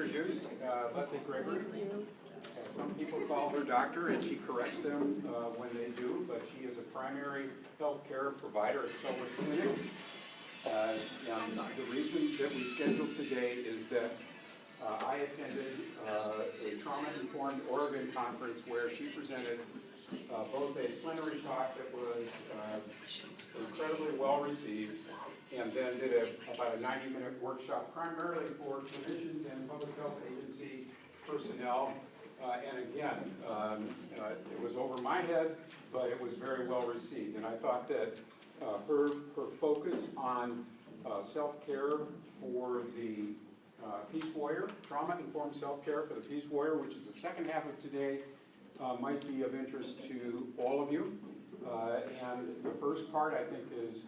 introduce Leslie Gregory. Some people call her doctor, and she corrects them when they do, but she is a primary health care provider at Selwood Clinic. And the reason that we scheduled today is that I attended a trauma-informed Oregon conference where she presented both a plenary talk that was incredibly well received, and then did about a 90-minute workshop primarily for clinicians and public health agency personnel. And again, it was over my head, but it was very well received. And I thought that her focus on self-care for the Peace Warrior, trauma-informed self-care for the Peace Warrior, which is the second half of today, might be of interest to all of you. And the first part, I think, is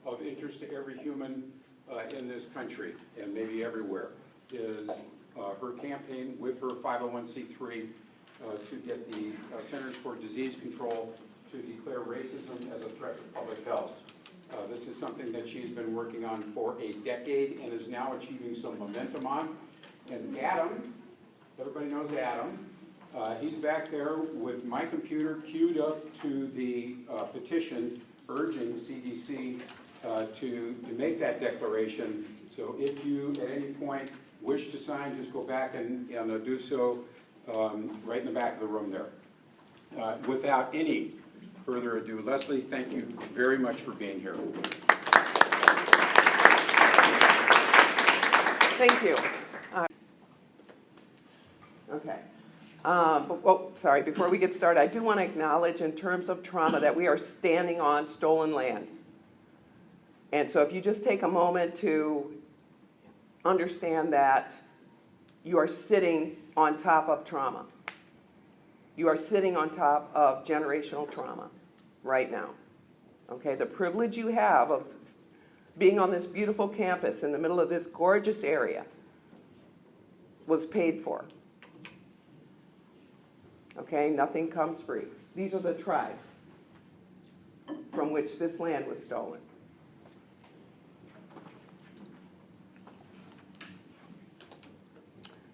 of interest to every human in this country, and maybe everywhere, is her campaign with her 501c3 to get the Centers for Disease Control to declare racism as a threat to public health. This is something that she's been working on for a decade and is now achieving some momentum on. And Adam, everybody knows Adam, he's back there with my computer queued up to the petition urging CDC to make that declaration. So if you at any point wish to sign, just go back and do so right in the back of the room there. Without any further ado, Leslie, thank you very much for being here. Thank you. Okay. Sorry, before we get started, I do want to acknowledge in terms of trauma that we are standing on stolen land. And so if you just take a moment to understand that you are sitting on top of trauma. You are sitting on top of generational trauma right now. Okay, the privilege you have of being on this beautiful campus in the middle of this gorgeous area was paid for. Okay, nothing comes free. These are the tribes from which this land was stolen.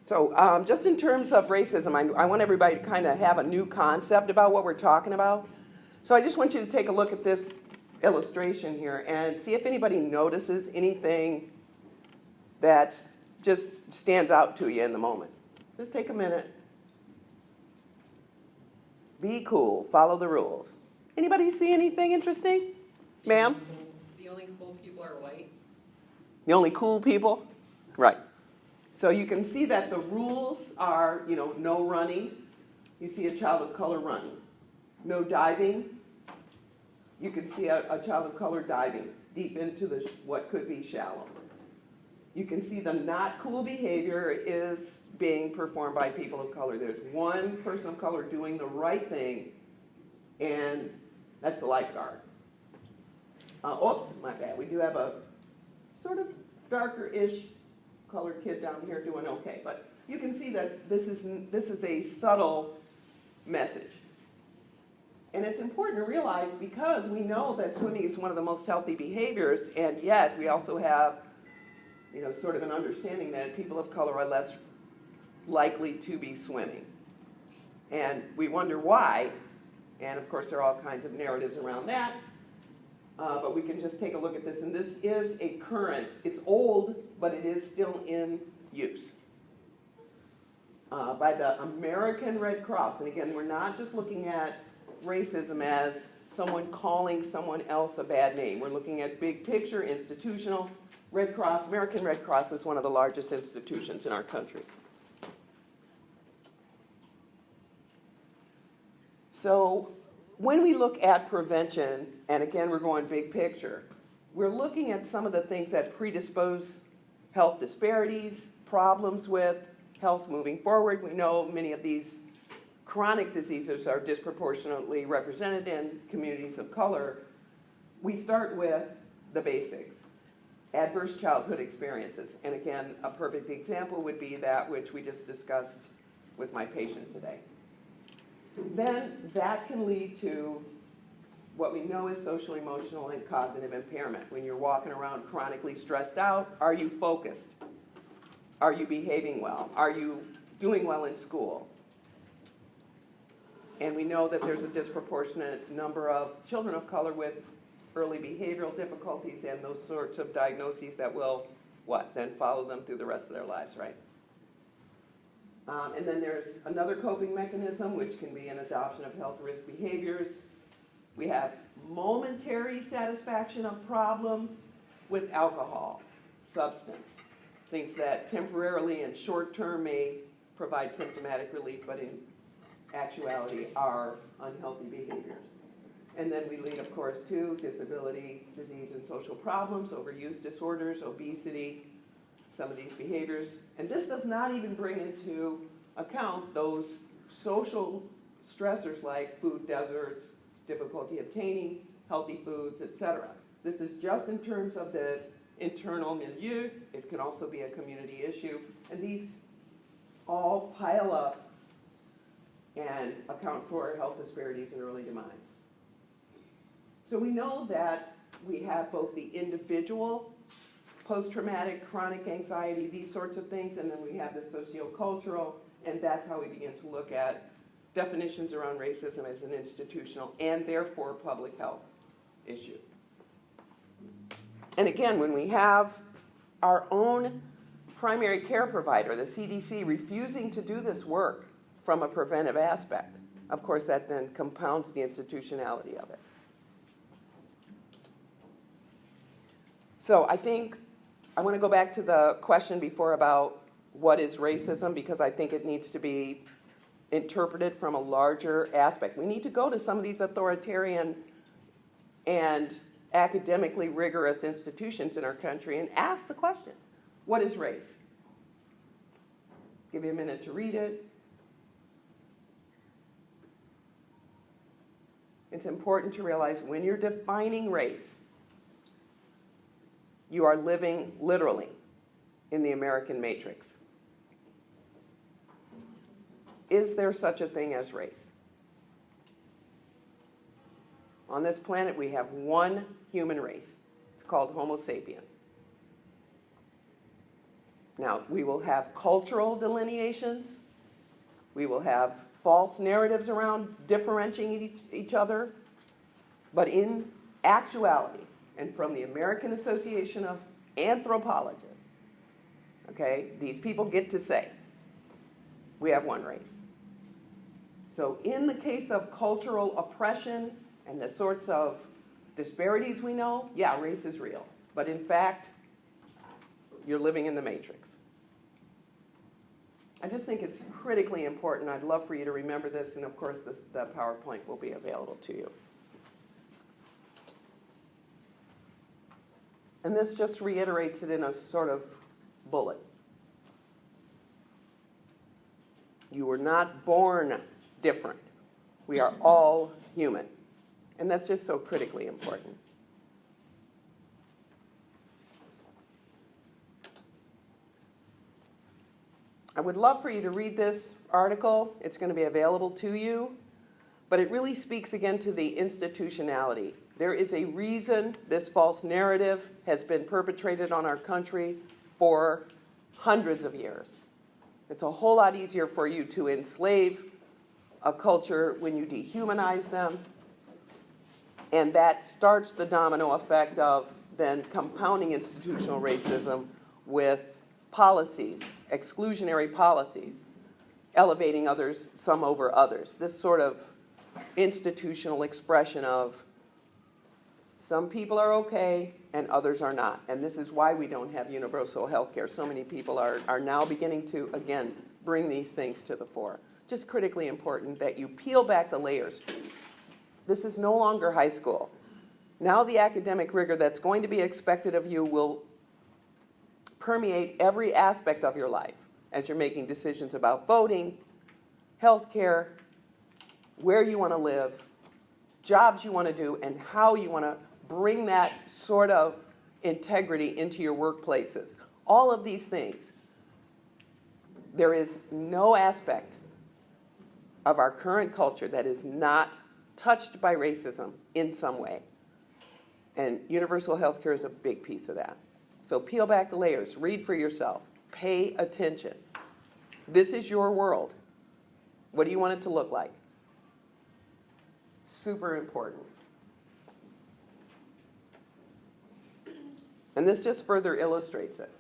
So just in terms of racism, I want everybody to kind of have a new concept about what we're talking about. So I just want you to take a look at this illustration here and see if anybody notices anything that just stands out to you in the moment. Just take a minute. Be cool. Follow the rules. Anybody see anything interesting? Ma'am? The only cool people are white. The only cool people? Right. So you can see that the rules are, no running. You see a child of color running. No diving. You can see a child of color diving deep into what could be shallow. You can see the not cool behavior is being performed by people of color. There's one person of color doing the right thing, and that's the lifeguard. Oops, my bad. We do have a sort of darker-ish colored kid down here doing okay, but you can see that this is a subtle message. And it's important to realize because we know that swimming is one of the most healthy behaviors, and yet we also have, sort of an understanding that people of color are less likely to be swimming. And we wonder why, and of course there are all kinds of narratives around that. But we can just take a look at this, and this is a current. It's old, but it is still in use by the American Red Cross. And again, we're not just looking at racism as someone calling someone else a bad name. We're looking at big picture, institutional. Red Cross, American Red Cross is one of the largest institutions in our country. So when we look at prevention, and again, we're going big picture, we're looking at some of the things that predispose health disparities, problems with health moving forward. We know many of these chronic diseases are disproportionately represented in communities of color. We start with the basics, adverse childhood experiences. And again, a perfect example would be that which we just discussed with my patient today. Then that can lead to what we know is social, emotional, and cognitive impairment. When you're walking around chronically stressed out, are you focused? Are you behaving well? Are you doing well in school? And we know that there's a disproportionate number of children of color with early behavioral difficulties and those sorts of diagnoses that will, then follow them through the rest of their lives, right? And then there's another coping mechanism, which can be an adoption of health risk behaviors. We have momentary satisfaction of problems with alcohol, substance, things that temporarily and short term may provide symptomatic relief, but in actuality are unhealthy behaviors. And then we lead, of course, to disability, disease, and social problems, overuse disorders, obesity, some of these behaviors. And this does not even bring into account those social stressors like food deserts, difficulty obtaining healthy foods, etc. This is just in terms of the internal milieu. It can also be a community issue. And these all pile up and account for health disparities and early demise. So we know that we have both the individual post-traumatic, chronic anxiety, these sorts of things, and then we have the sociocultural, and that's how we begin to look at definitions around racism as an institutional and therefore public health issue. And again, when we have our own primary care provider, the CDC, refusing to do this work from a preventive aspect, of course that then compounds the institutionality of it. So I think I want to go back to the question before about what is racism, because I think it needs to be interpreted from a larger aspect. We need to go to some of these authoritarian and academically rigorous institutions in our country and ask the question, what is race? Give you a minute to read it. It's important to realize when you're defining race, you are living literally in the American matrix. Is there such a thing as race? On this planet, we have one human race. It's called Homo sapiens. Now, we will have cultural delineations. We will have false narratives around differentiating each other. But in actuality, and from the American Association of Anthropologists, okay, these people get to say, we have one race. So in the case of cultural oppression and the sorts of disparities we know, yeah, race is real. But in fact, you're living in the matrix. I just think it's critically important. I'd love for you to remember this, and of course the PowerPoint will be available to you. And this just reiterates it in a sort of bullet. You were not born different. We are all human. And that's just so critically important. I would love for you to read this article. It's going to be available to you. But it really speaks again to the institutionality. There is a reason this false narrative has been perpetrated on our country for hundreds of years. It's a whole lot easier for you to enslave a culture when you dehumanize them. And that starts the domino effect of then compounding institutional racism with policies, exclusionary policies, elevating others, some over others. This sort of institutional expression of some people are okay and others are not. And this is why we don't have universal health care. So many people are now beginning to, again, bring these things to the fore. Just critically important that you peel back the layers. This is no longer high school. Now the academic rigor that's going to be expected of you will permeate every aspect of your life as you're making decisions about voting, health care, where you want to live, jobs you want to do, and how you want to bring that sort of integrity into your workplaces. All of these things. There is no aspect of our current culture that is not touched by racism in some way. And universal health care is a big piece of that. So peel back the layers. Read for yourself. Pay attention. This is your world. What do you want it to look like? Super important. And this just further illustrates it.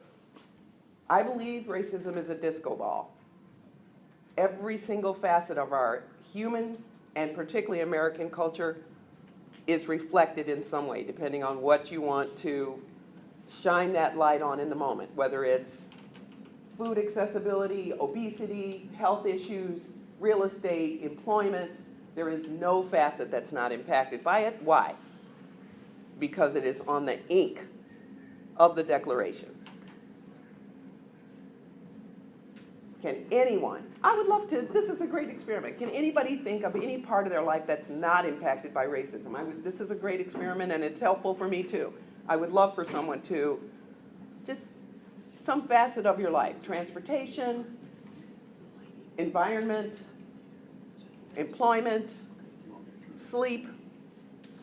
I believe racism is a disco ball. Every single facet of our human and particularly American culture is reflected in some way, depending on what you want to shine that light on in the moment, whether it's food accessibility, obesity, health issues, real estate, employment. There is no facet that's not impacted by it. Why? Because it is on the ink of the Declaration. Can anyone, I would love to, this is a great experiment. Can anybody think of any part of their life that's not impacted by racism? This is a great experiment and it's helpful for me too. I would love for someone to, just some facet of your life, transportation, environment, employment, sleep,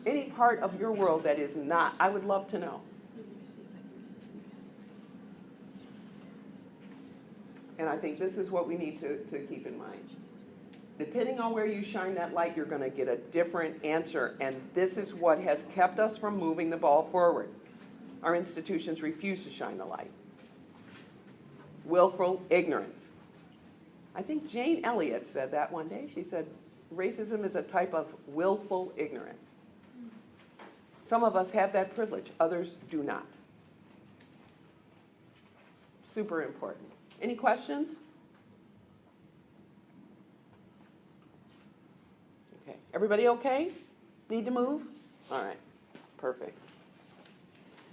any part of your world that is not, I would love to know. And I think this is what we need to keep in mind. Depending on where you shine that light, you're going to get a different answer. And this is what has kept us from moving the ball forward. Our institutions refuse to shine the light. Willful ignorance. I think Jane Elliott said that one day. She said, racism is a type of willful ignorance. Some of us have that privilege, others do not. Super important. Any questions? Okay. Everybody okay? Need to move? All right. Perfect.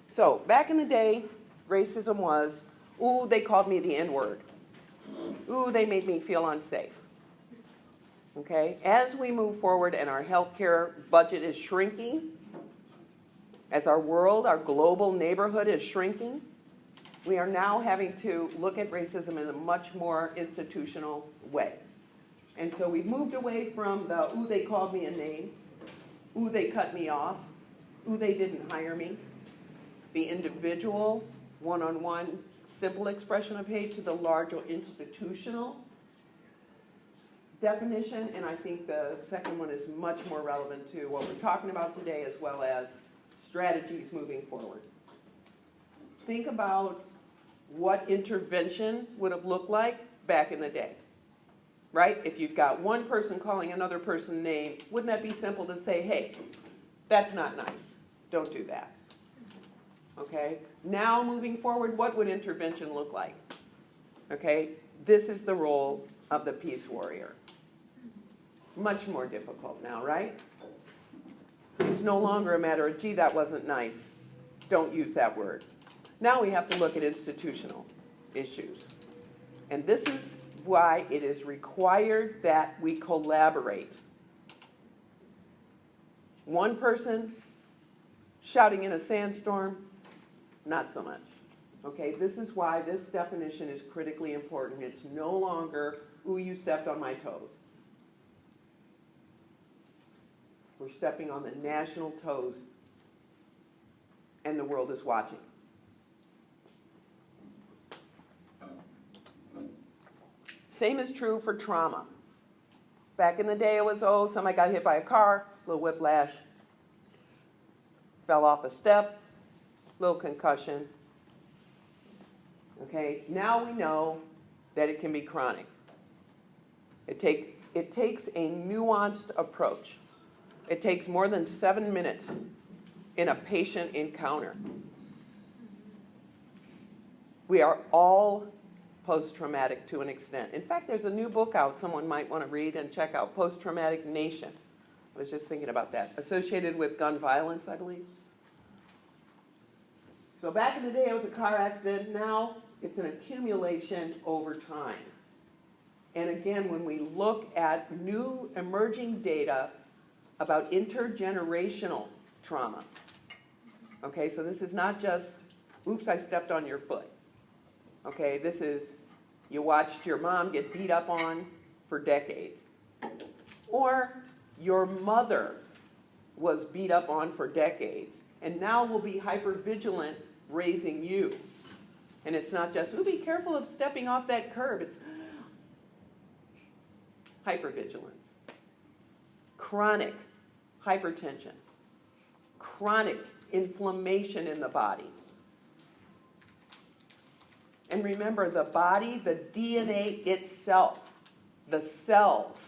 So, back in the day, racism was, ooh, they called me the N-word. Ooh, they made me feel unsafe. Okay? As we move forward and our healthcare budget is shrinking, as our world, our global neighborhood is shrinking, we are now having to look at racism in a much more institutional way. And so we've moved away from the, ooh, they called me a name, ooh, they cut me off, ooh, they didn't hire me, the individual, one-on-one, simple expression of hate, to the larger institutional definition. And I think the second one is much more relevant to what we're talking about today, as well as strategies moving forward. Think about what intervention would have looked like back in the day, right? If you've got one person calling another person name, wouldn't that be simple to say, hey, that's not nice, don't do that, okay? Now moving forward, what would intervention look like? Okay, this is the role of the peace warrior. Much more difficult now, right? It's no longer a matter of, gee, that wasn't nice, don't use that word. Now we have to look at institutional issues. And this is why it is required that we collaborate. One person shouting in a sandstorm, not so much. Okay, this is why this definition is critically important. It's no longer, ooh, you stepped on my toes. We're stepping on the national toes, and the world is watching. Same is true for trauma. Back in the day, it was, oh, somebody got hit by a car, little whiplash, fell off a step, little concussion. Okay, now we know that it can be chronic. It takes a nuanced approach. It takes more than 7 minutes in a patient encounter. We are all post-traumatic to an extent. In fact, there's a new book out someone might want to read and check out, Post-Traumatic Nation. I was just thinking about that. Associated with gun violence, I believe. So back in the day, it was a car accident. Now it's an accumulation over time. And again, when we look at new emerging data about intergenerational trauma, okay, so this is not just, oops, I stepped on your foot. Okay, this is, you watched your mom get beat up on for decades. Or your mother was beat up on for decades, and now will be hypervigilant raising you. And it's not just, ooh, be careful of stepping off that curb. It's hypervigilance, chronic hypertension, chronic inflammation in the body. And remember, the body, the DNA itself, the cells,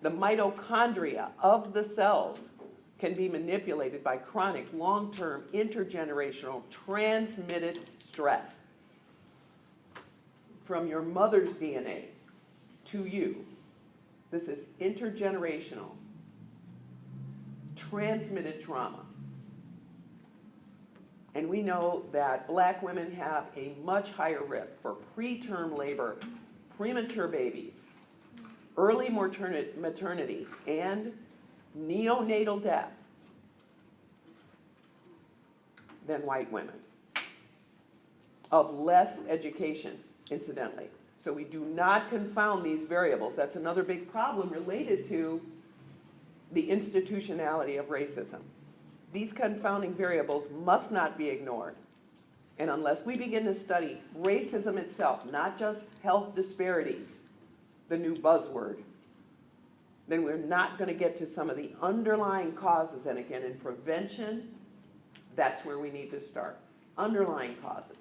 the mitochondria of the cells can be manipulated by chronic, long-term, intergenerational, transmitted stress from your mother's DNA to you. This is intergenerational, transmitted trauma. And we know that black women have a much higher risk for preterm labor, premature babies, early maternity, and neonatal death than white women, of less education, incidentally. So we do not confound these variables. That's another big problem related to the institutionality of racism. These confounding variables must not be ignored. And unless we begin to study racism itself, not just health disparities, the new buzzword, then we're not going to get to some of the underlying causes. And again, in prevention, that's where we need to start. Underlying causes,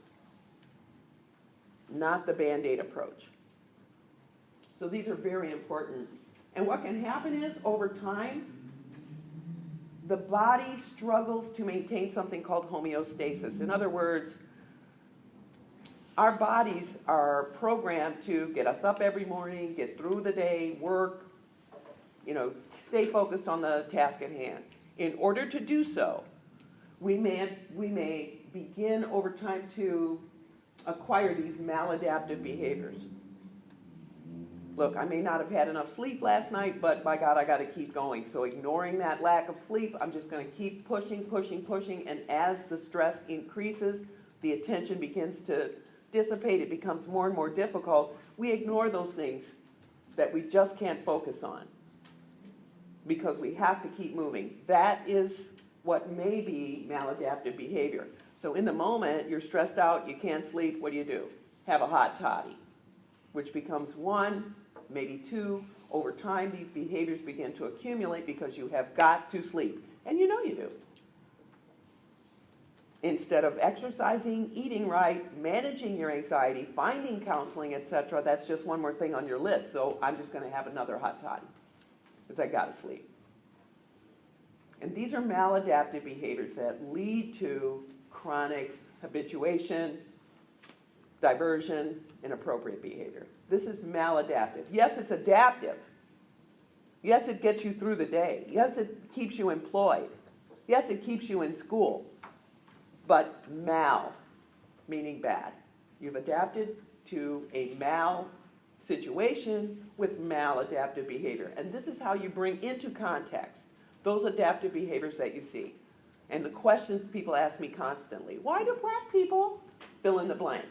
not the Band-Aid approach. So these are very important. And what can happen is, over time, the body struggles to maintain something called homeostasis. In other words, our bodies are programmed to get us up every morning, get through the day, work, stay focused on the task at hand. In order to do so, we may begin over time to acquire these maladaptive behaviors. Look, I may not have had enough sleep last night, but by God, I got to keep going. So ignoring that lack of sleep, I'm just going to keep pushing, and as the stress increases, the attention begins to dissipate, it becomes more and more difficult. We ignore those things that we just can't focus on because we have to keep moving. That is what may be maladaptive behavior. So in the moment, you're stressed out, you can't sleep, what do? Have a hot toddy, which becomes 1, maybe 2. Over time, these behaviors begin to accumulate because you have got to sleep. And you know you do. Instead of exercising, eating right, managing your anxiety, finding counseling, etc., that's just one more thing on your list. So I'm just going to have another hot toddy because I got to sleep. And these are maladaptive behaviors that lead to chronic habituation, diversion, inappropriate behavior. This is maladaptive. Yes, it's adaptive. Yes, it gets you through the day. Yes, it keeps you employed. Yes, it keeps you in school. But mal, meaning bad. You've adapted to a mal situation with maladaptive behavior. And this is how you bring into context those adaptive behaviors that you see. And the questions people ask me constantly, why do black people fill in the blank?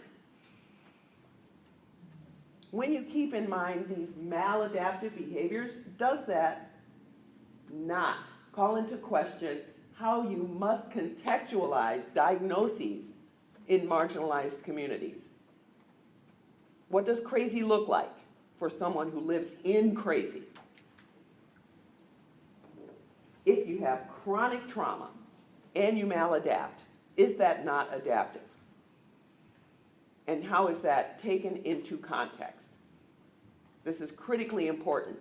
When you keep in mind these maladaptive behaviors, does that not call into question how you must contextualize diagnoses in marginalized communities? What does crazy look like for someone who lives in crazy? If you have chronic trauma and you maladapt, is that not adaptive? And how is that taken into context? This is critically important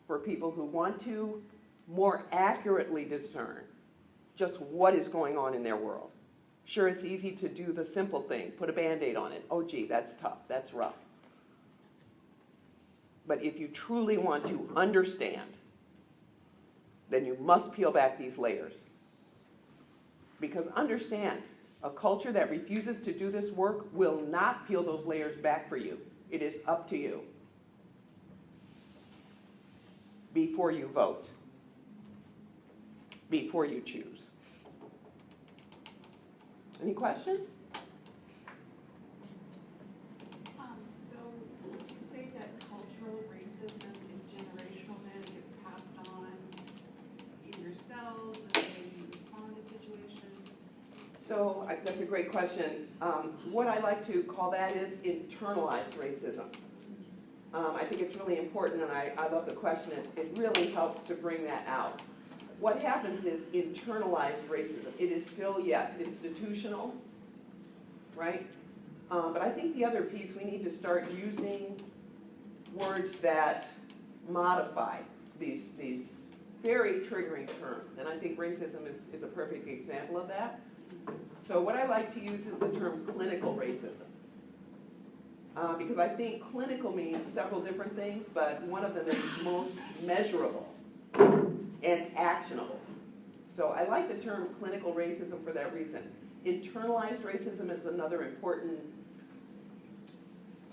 for people who want to more accurately discern just what is going on in their world. Sure, it's easy to do the simple thing, put a Band-Aid on it. Oh, gee, that's tough, that's rough. But if you truly want to understand, then you must peel back these layers. Because understand, a culture that refuses to do this work will not peel those layers back for you. It is up to you before you vote, before you choose. Any questions? So would you say that cultural racism is generational then? It gets passed on in yourselves and the way you respond to situations? That's a great question. What I like to call that is internalized racism. I think it's really important, and I love the question. It really helps to bring that out. What happens is internalized racism. It is still, yes, institutional, right? But I think the other piece, we need to start using words that modify these very triggering terms. And I think racism is a perfect example of that. So what I like to use is the term clinical racism. Because I think clinical means several different things, but one of them is most measurable and actionable. So I like the term clinical racism for that reason. Internalized racism is another important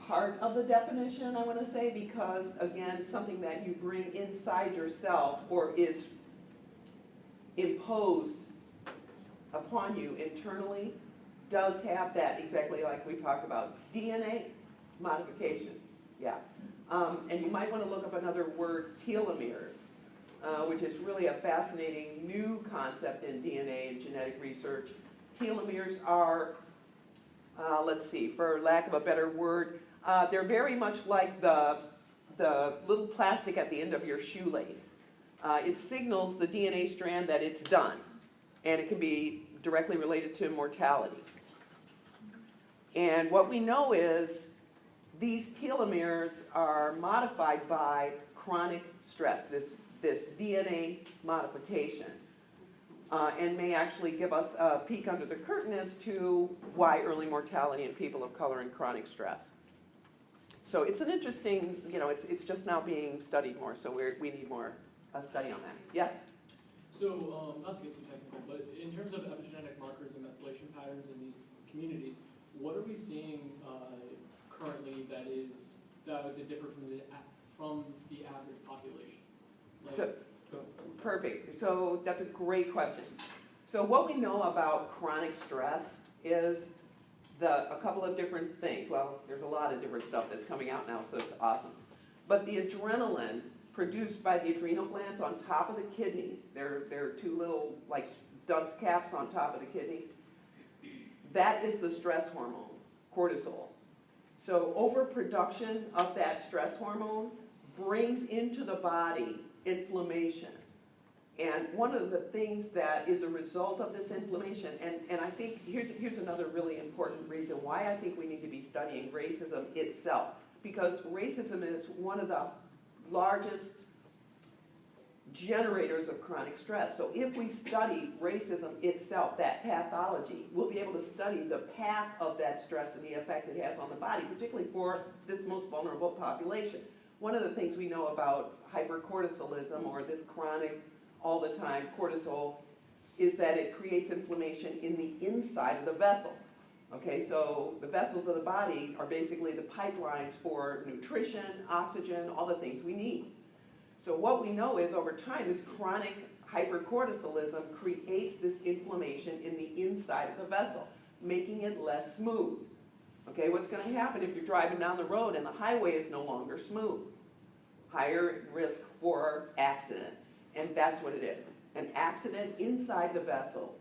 part of the definition, I want to say, because, again, something that you bring inside yourself or is imposed upon you internally does have that, exactly like we talked about, DNA modification, yeah. And you might want to look up another word, telomeres, which is really a fascinating new concept in DNA and genetic research. Telomeres are, let's see, for lack of a better word, they're very much like the little plastic at the end of your shoelace. It signals the DNA strand that it's done, and it can be directly related to mortality. And what we know is these telomeres are modified by chronic stress, this DNA modification, and may actually give us a peek under the curtain as to why early mortality in people of color and chronic stress. So it's an interesting, it's just now being studied more, so we need more study on that. Yes? So, not to get too technical, but in terms of epigenetic markers and methylation patterns in these communities, what are we seeing currently that I would say differ from the average population? Perfect. So that's a great question. So what we know about chronic stress is a couple of different things. Well, there's a lot of different stuff that's coming out now, so it's awesome. But the adrenaline produced by the adrenal glands on top of the kidneys, there are two little like dunce caps on top of the kidney. That is the stress hormone, cortisol. So overproduction of that stress hormone brings into the body inflammation. And one of the things that is a result of this inflammation, and I think here's another really important reason why I think we need to be studying racism itself. Because racism is one of the largest generators of chronic stress. So if we study racism itself, that pathology, we'll be able to study the path of that stress and the effect it has on the body, particularly for this most vulnerable population. One of the things we know about hypercortisolism, or this chronic, all the time cortisol, is that it creates inflammation in the inside of the vessel. Okay, so the vessels of the body are basically the pipelines for nutrition, oxygen, all the things we need. So what we know is over time, this chronic hypercortisolism creates this inflammation in the inside of the vessel, making it less smooth. Okay, what's going to happen if you're driving down the road and the highway is no longer smooth? Higher risk for accident. And that's what it is. An accident inside the vessel,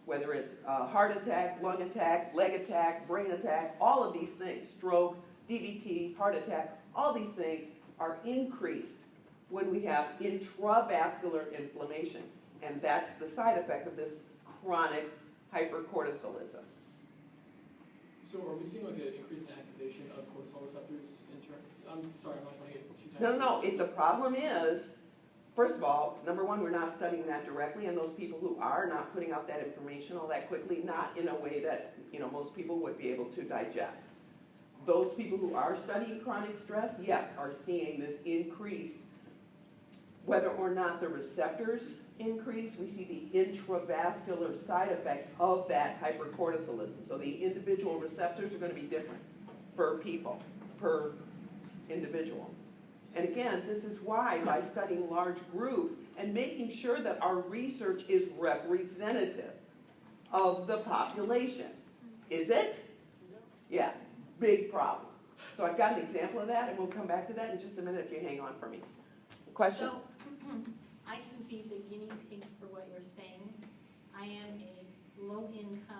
whether it's a heart attack, lung attack, leg attack, brain attack, all of these things, stroke, DVT, heart attack, all these things are increased when we have intravascular inflammation. And that's the side effect of this chronic hypercortisolism. So are we seeing like an increase in activation of cortisol receptors in terms? I'm sorry, I'm not trying to get too technical. No. The problem is, first of all, number one, we're not studying that directly, and those people who are not putting out that information all that quickly, not in a way that most people would be able to digest. Those people who are studying chronic stress, yes, are seeing this increase. Whether or not the receptors increase, we see the intravascular side effect of that hypercortisolism. So the individual receptors are going to be different per people, per individual. And again, this is why by studying large groups and making sure that our research is representative of the population. Is it? Yeah, big problem. So I've got an example of that, and we'll come back to that in just a minute if you hang on for me. Question? So, I can be the guinea pig for what you're saying. I am a low-income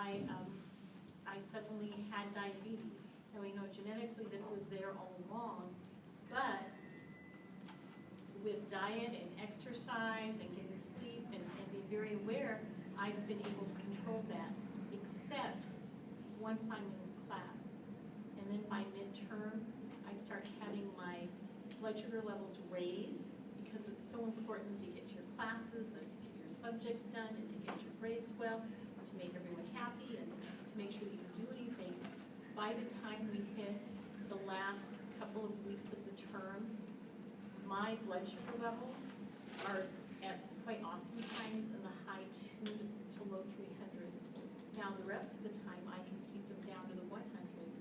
I suddenly had diabetes. Now we know genetically that it was there all along, but with diet and exercise and getting sleep and being very aware, I've been able to control that, except once I'm in class. And then by midterm, I start having my blood sugar levels raise because it's so important to get to your classes and to get your subjects done and to get your grades well, to make everyone happy and to make sure that you do anything. By the time we hit the last couple of weeks of the term, my blood sugar levels are at quite oftentimes in the high 2 to low 300s. Now the rest of the time I can keep them down to the 100s.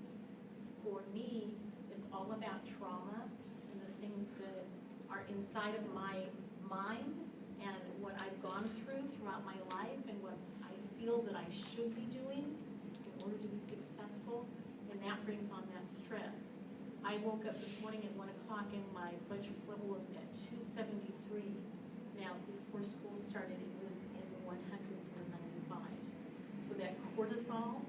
For me, it's all about trauma and the things that are inside of my mind and what I've gone through throughout my life and what I feel that I should be doing in order to be successful, and that brings on that stress. I woke up this morning at 1 o'clock and my blood sugar level was at 273. Now, before school started, it was in the 100s and the 95s. So that cortisol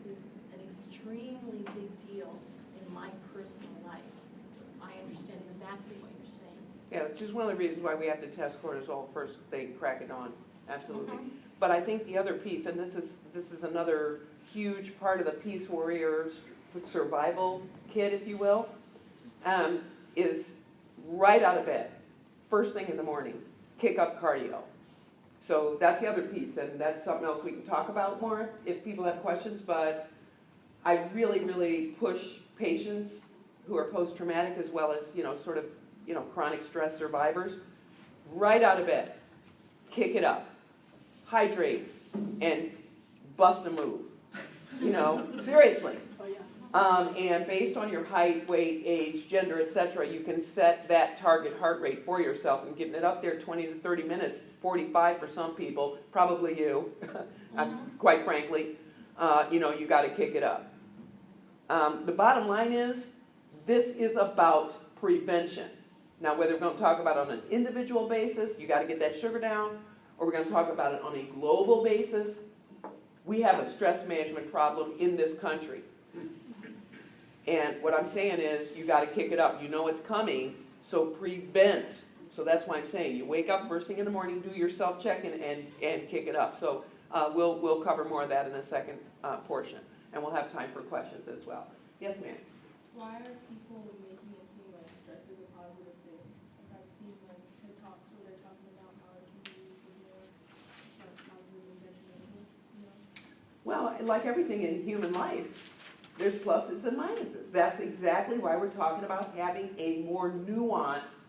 is an extremely big deal in my personal life. So I understand exactly what you're saying. Yeah, just one of the reasons why we have to test cortisol first they crack it on, absolutely. Mhm. But I think the other piece, and this is another huge part of the Peace Warriors survival kit, if you will, is right out of bed, first thing in the morning, kick up cardio. So that's the other piece, and that's something else we can talk about more if people have questions, but I really, really push patients who are post-traumatic as well as, sort of, chronic stress survivors, right out of bed, kick it up, hydrate, and bust a move. Seriously. And based on your height, weight, age, gender, etc., you can set that target heart rate for yourself and getting it up there 20 to 30 minutes, 45 for some people, probably you, quite frankly, you got to kick it up. The bottom line is, this is about prevention. Now, whether we're going to talk about it on an individual basis, you got to get that sugar down, or we're going to talk about it on a global basis, we have a stress management problem in this country. And what I'm saying is, you got to kick it up. You know it's coming, so prevent. So that's why I'm saying, you wake up first thing in the morning, do your self-check, and kick it up. So we'll cover more of that in the second portion, and we'll have time for questions as well. Yes, ma'am. Why are people making it seem like stress is a positive thing? Like I've seen TED Talks where they're talking about how it can be used as more positive and detrimental. Well, like everything in human life, there's pluses and minuses. That's exactly why we're talking about having a more nuanced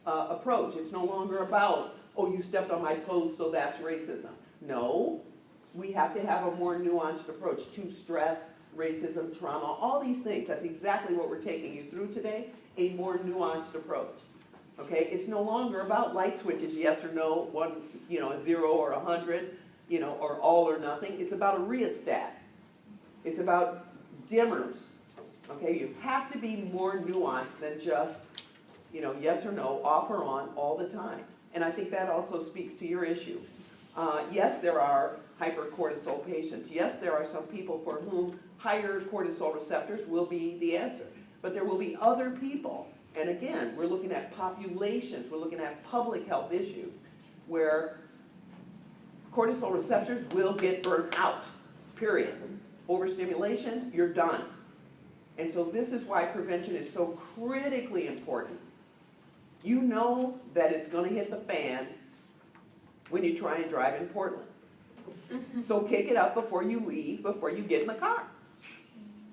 approach. It's no longer about, you stepped on my toes, so that's racism. No, we have to have a more nuanced approach to stress, racism, trauma, all these things. That's exactly what we're taking you through today, a more nuanced approach. Okay, it's no longer about light switches, yes or no, one, a 0 or 100, or all or nothing. It's about a rheostat. It's about dimmers. Okay, you have to be more nuanced than just, yes or no, off or on all the time. And I think that also speaks to your issue. Yes, there are hypercortisol patients. Yes, there are some people for whom higher cortisol receptors will be the answer. But there will be other people, and again, we're looking at populations, we're looking at public health issues, where cortisol receptors will get burnt out, period. Overstimulation, you're done. And so this is why prevention is so critically important. You know that it's going to hit the fan when you try and drive in Portland. So kick it up before you leave, before you get in the car.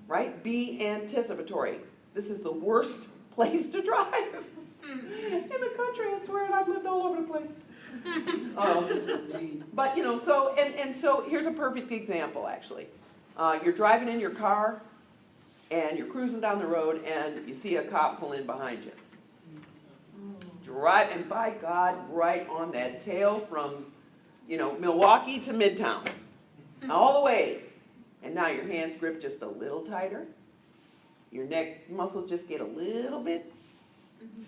Right? Be anticipatory. This is the worst place to drive in the country, I swear, and I've lived all over the place. But, so here's a perfect example, actually. You're driving in your car, and you're cruising down the road, and you see a cop pull in behind you. And by God, right on that tail from, Milwaukee to Midtown. All the way. And now your hands grip just a little tighter. Your neck muscles just get a little bit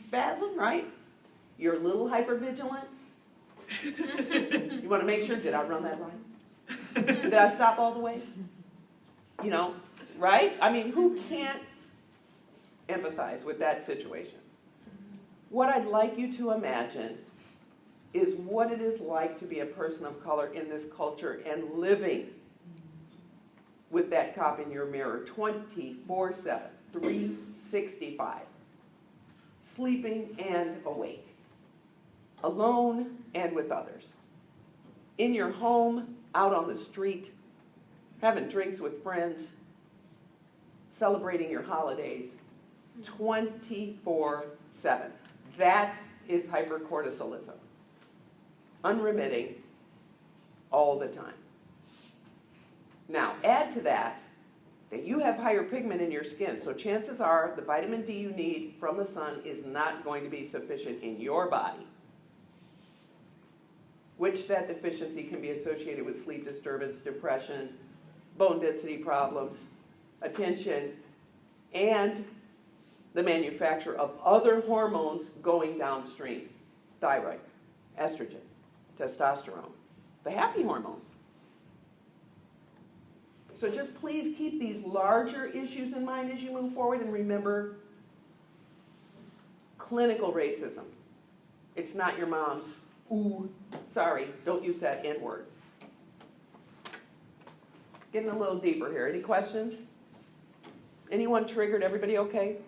spasm, right? You're a little hypervigilant. You want to make sure, did I run that line? Did I stop all the way? You know, right? I mean, who can't empathize with that situation? What I'd like you to imagine is what it is like to be a person of color in this culture and living with that cop in your mirror 24/7, 365, sleeping and awake, alone and with others, in your home, out on the street, having drinks with friends, celebrating your holidays, 24/7. That is hypercortisolism. Unremitting, all the time. Now, add to that you have higher pigment in your skin, so chances are the vitamin D you need from the sun is not going to be sufficient in your body, which that deficiency can be associated with sleep disturbance, depression, bone density problems, attention, and the manufacture of other hormones going downstream. Thyroid, estrogen, testosterone, the happy hormones. So just please keep these larger issues in mind as you move forward, and remember clinical racism. It's not your mom's, ooh, sorry, don't use that N word. Getting a little deeper here. Any questions? Anyone triggered? Everybody okay?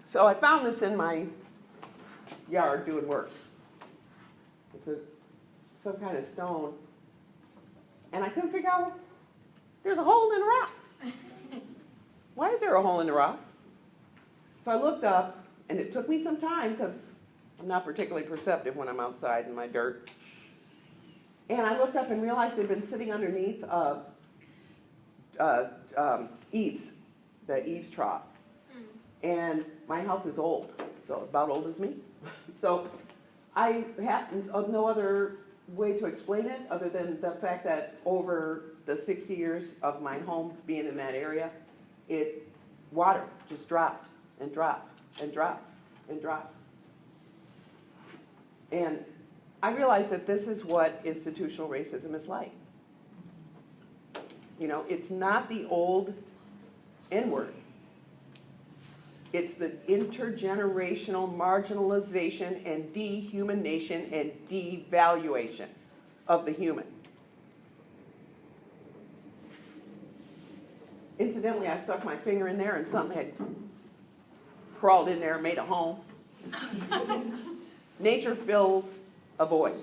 So I found this in my yard doing work. It's some kind of stone. And I couldn't figure out, there's a hole in the rock. Why is there a hole in the rock? So I looked up, and it took me some time because I'm not particularly perceptive when I'm outside in my dirt. And I looked up and realized they'd been sitting underneath eaves, the eaves trough. And my house is old, so about old as me. So I have no other way to explain it other than the fact that over the 60 years of my home being in that area, water just dropped and dropped and dropped and dropped. And I realized that this is what institutional racism is like. You know, it's not the old N-word. It's the intergenerational marginalization and dehumanization and devaluation of the human. Incidentally, I stuck my finger in there and something had crawled in there and made a home. Nature fills a void.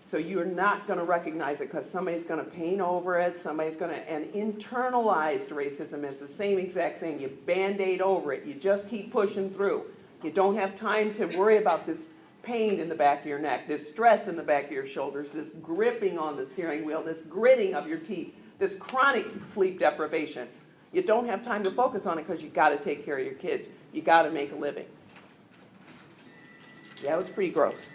So you're not going to recognize it because somebody's going to paint over it, and internalized racism is the same exact thing. You Band-Aid over it. You just keep pushing through. You don't have time to worry about this pain in the back of your neck, this stress in the back of your shoulders, this gripping on the steering wheel, this gritting of your teeth, this chronic sleep deprivation. You don't have time to focus on it because you got to take care of your kids. You got to make a living. Yeah, it was pretty gross.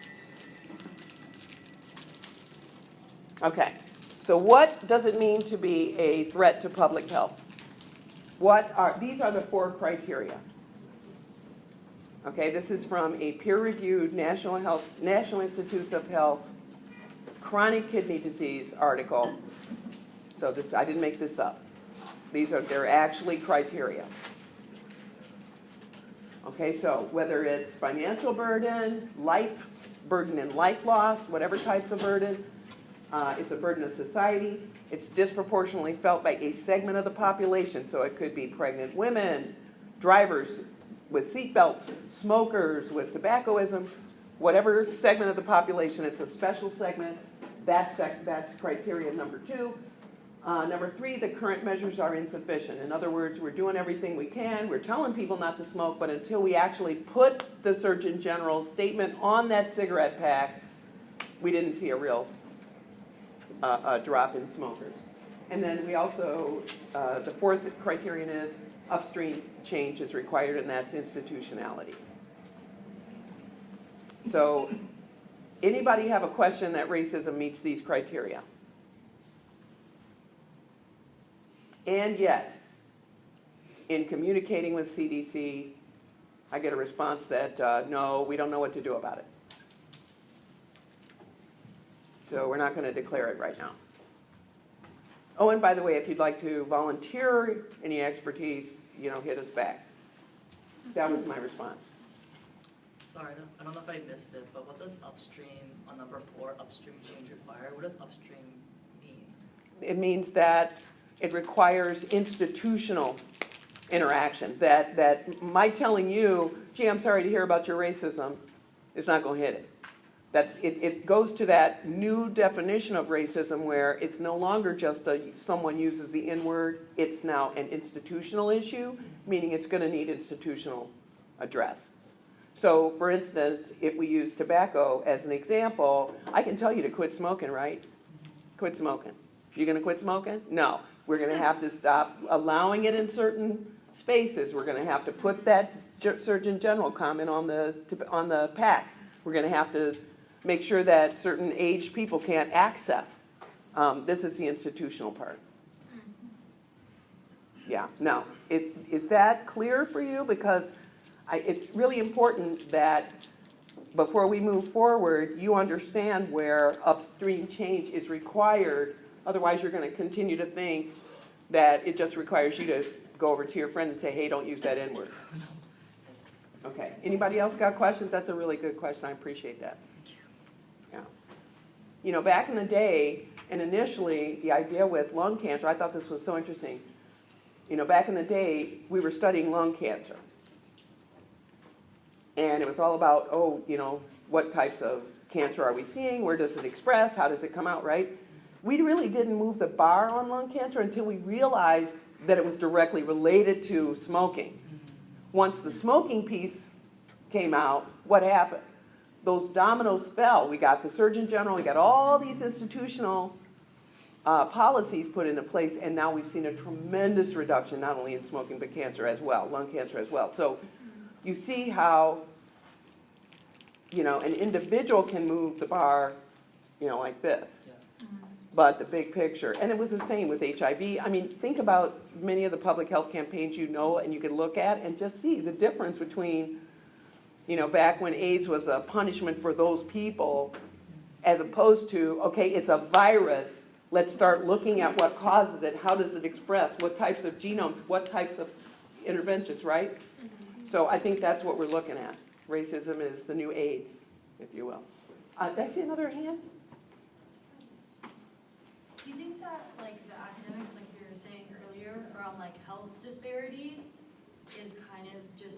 Okay, so what does it mean to be a threat to public health? These are the 4 criteria. Okay, this is from a peer-reviewed National Institutes of Health chronic kidney disease article. So I didn't make this up. They're actually criteria. Okay, so whether it's financial burden, burden and life loss, whatever types of burden, it's a burden of society. It's disproportionately felt by a segment of the population. So it could be pregnant women, drivers with seatbelts, smokers with tobaccoism, whatever segment of the population. It's a special segment. That's criteria number 2. Number 3, the current measures are insufficient. In other words, we're doing everything we can. We're telling people not to smoke, but until we actually put the Surgeon General's statement on that cigarette pack, we didn't see a real drop in smokers. And then we also, the 4th criterion is upstream change is required, and that's institutionality. So anybody have a question that racism meets these criteria? And yet, in communicating with CDC, I get a response that, no, we don't know what to do about it. So we're not going to declare it right now. Oh, and by the way, if you'd like to volunteer any expertise, hit us back. That was my response. Sorry, I don't know if I missed it, but what does upstream, on number 4, upstream change require? What does upstream mean? It means that it requires institutional interaction. That my telling you, gee, I'm sorry to hear about your racism, is not going to hit it. It goes to that new definition of racism where it's no longer just someone uses the N-word, it's now an institutional issue, meaning it's going to need institutional address. So, for instance, if we use tobacco as an example, I can tell you to quit smoking, right? Quit smoking. You going to quit smoking? No. We're going to have to stop allowing it in certain spaces. We're going to have to put that Surgeon General comment on the pack. We're going to have to make sure that certain aged people can't access. This is the institutional part. Yeah. Now, is that clear for you? Because it's really important that before we move forward, you understand where upstream change is required. Otherwise, you're going to continue to think that it just requires you to go over to your friend and say, hey, don't use that N-word. Okay. Anybody else got questions? That's a really good question. I appreciate that. Yeah. Back in the day, and initially, the idea with lung cancer, I thought this was so interesting. Back in the day, we were studying lung cancer. And it was all about, what types of cancer are we seeing? Where does it express? How does it come out, right? We really didn't move the bar on lung cancer until we realized that it was directly related to smoking. Once the smoking piece came out, what happened? Those dominoes fell. We got the Surgeon General, we got all these institutional policies put into place, and now we've seen a tremendous reduction, not only in smoking, but cancer as well, lung cancer as well. So you see how, an individual can move the bar, like this. Yeah. But the big picture, and it was the same with HIV. I mean, think about many of the public health campaigns and you can look at and just see the difference between, back when AIDS was a punishment for those people, as opposed to, okay, it's a virus, let's start looking at what causes it, how does it express, what types of genomes, what types of interventions, right? So I think that's what we're looking at. Racism is the new AIDS, if you will. Did I see another hand? Do you think that, the academics, like you were saying earlier, around, health disparities is kind of just,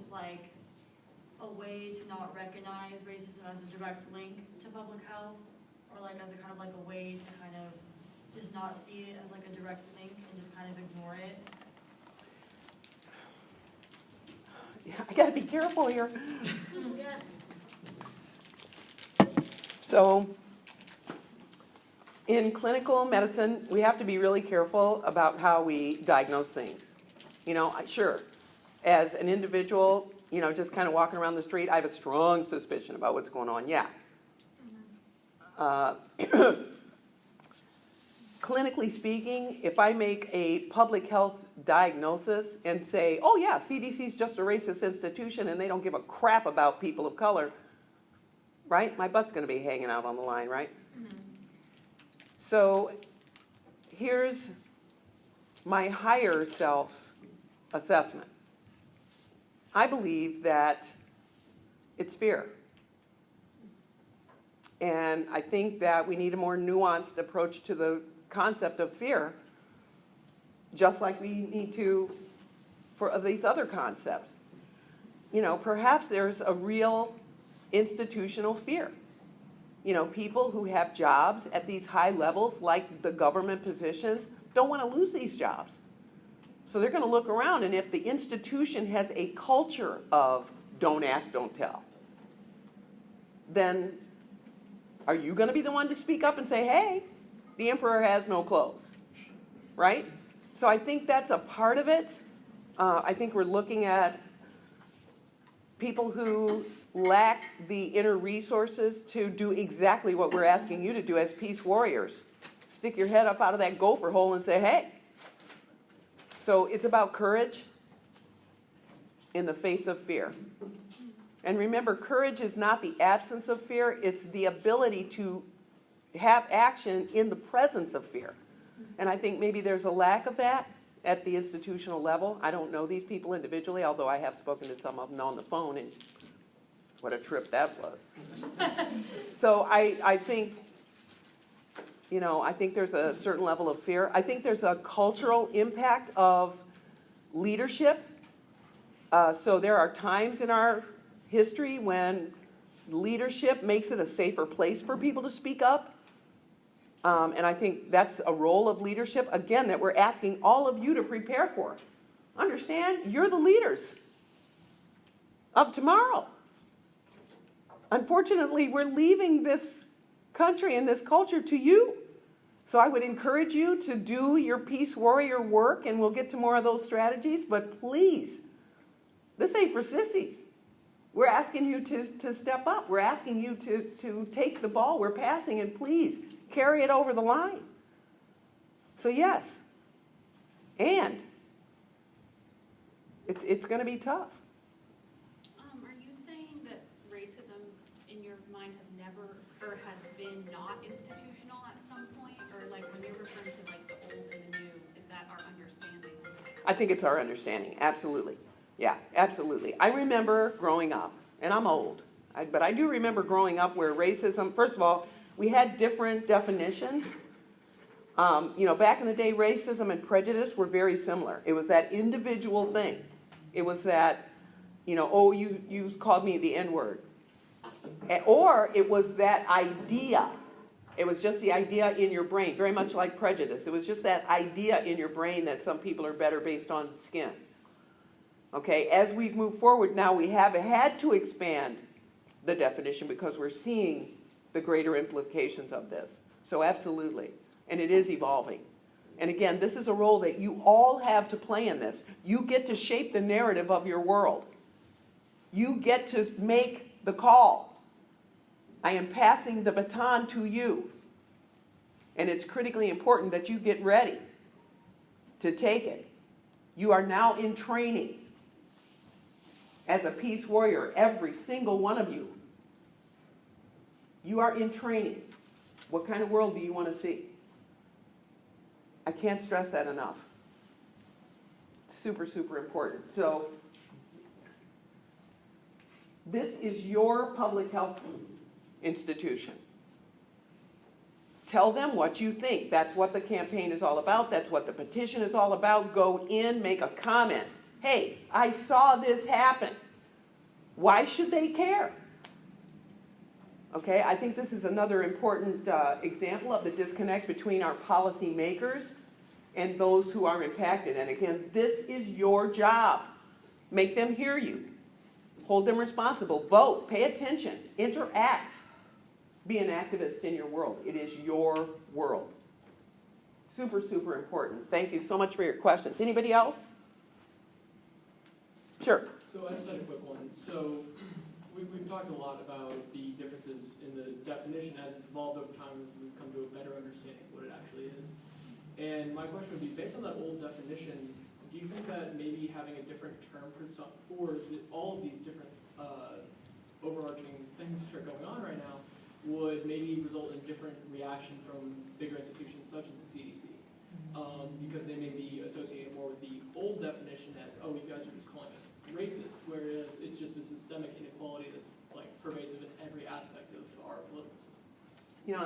a way to not recognize racism as a direct link to public health? Or, as a kind of, a way to kind of just not see it as, a direct link and just kind of ignore it? Yeah, I got to be careful here. So, in clinical medicine, we have to be really careful about how we diagnose things. Sure, as an individual, just kind of walking around the street, I have a strong suspicion about what's going on, yeah. Clinically speaking, if I make a public health diagnosis and say, oh yeah, CDC is just a racist institution and they don't give a crap about people of color, right? My butt's going to be hanging out on the line, right? Mm-hmm. So here's my higher self's assessment. I believe that it's fear. And I think that we need a more nuanced approach to the concept of fear, just like we need to for these other concepts. Perhaps there's a real institutional fear. People who have jobs at these high levels, like the government positions, don't want to lose these jobs. So they're going to look around, and if the institution has a culture of don't ask, don't tell, then are you going to be the one to speak up and say, hey, the emperor has no clothes, right? So I think that's a part of it. I think we're looking at people who lack the inner resources to do exactly what we're asking you to do as peace warriors. Stick your head up out of that gopher hole and say, hey. So it's about courage. in the face of fear. And remember, courage is not the absence of fear, it's the ability to have action in the presence of fear. And I think maybe there's a lack of that at the institutional level. I don't know these people individually, although I have spoken to some of them on the phone, and what a trip that was. So I think, I think there's a certain level of fear. I think there's a cultural impact of leadership. So there are times in our history when leadership makes it a safer place for people to speak up. And I think that's a role of leadership, again, that we're asking all of you to prepare for. Understand, you're the leaders of tomorrow. Unfortunately, we're leaving this country and this culture to you. So I would encourage you to do your peace warrior work, and we'll get to more of those strategies, but please, this ain't for sissies. We're asking you to step up. We're asking you to take the ball we're passing and please carry it over the line. So yes, and it's going to be tough. Are you saying that racism in your mind has never, or has been not institutional at some point? Or like when you're referring to like the old and the new, is that our understanding? I think it's our understanding, absolutely. Yeah, absolutely. I remember growing up, and I'm old, but I do remember growing up where racism, first of all, we had different definitions. Back in the day, racism and prejudice were very similar. It was that individual thing. It was that, you called me the N-word. Or it was that idea. It was just the idea in your brain, very much like prejudice. It was just that idea in your brain that some people are better based on skin. Okay, as we've moved forward now, we have had to expand the definition because we're seeing the greater implications of this. So absolutely. And it is evolving. And again, this is a role that you all have to play in this. You get to shape the narrative of your world. You get to make the call. I am passing the baton to you. And it's critically important that you get ready to take it. You are now in training as a peace warrior, every single one of you. You are in training. What kind of world do you want to see? I can't stress that enough. Super, super important. So, this is your public health institution. Tell them what you think. That's what the campaign is all about. That's what the petition is all about. Go in, make a comment. Hey, I saw this happen. Why should they care? Okay, I think this is another important example of the disconnect between our policymakers and those who are impacted. And again, this is your job. Make them hear you. Hold them responsible. Vote. Pay attention. Interact. Be an activist in your world. It is your world. Super, super important. Thank you so much for your questions. Anybody else? Sure. So I just had a quick one. So we've talked a lot about the differences in the definition as it's evolved over time. We've come to a better understanding of what it actually is. And my question would be, based on that old definition, do you think that maybe having a different term for all of these different overarching things that are going on right now would maybe result in different reaction from bigger institutions such as the CDC? Because they may be associated more with the old definition as, oh, you guys are just calling us racist, whereas it's just a systemic inequality that's like pervasive in every aspect of our political system.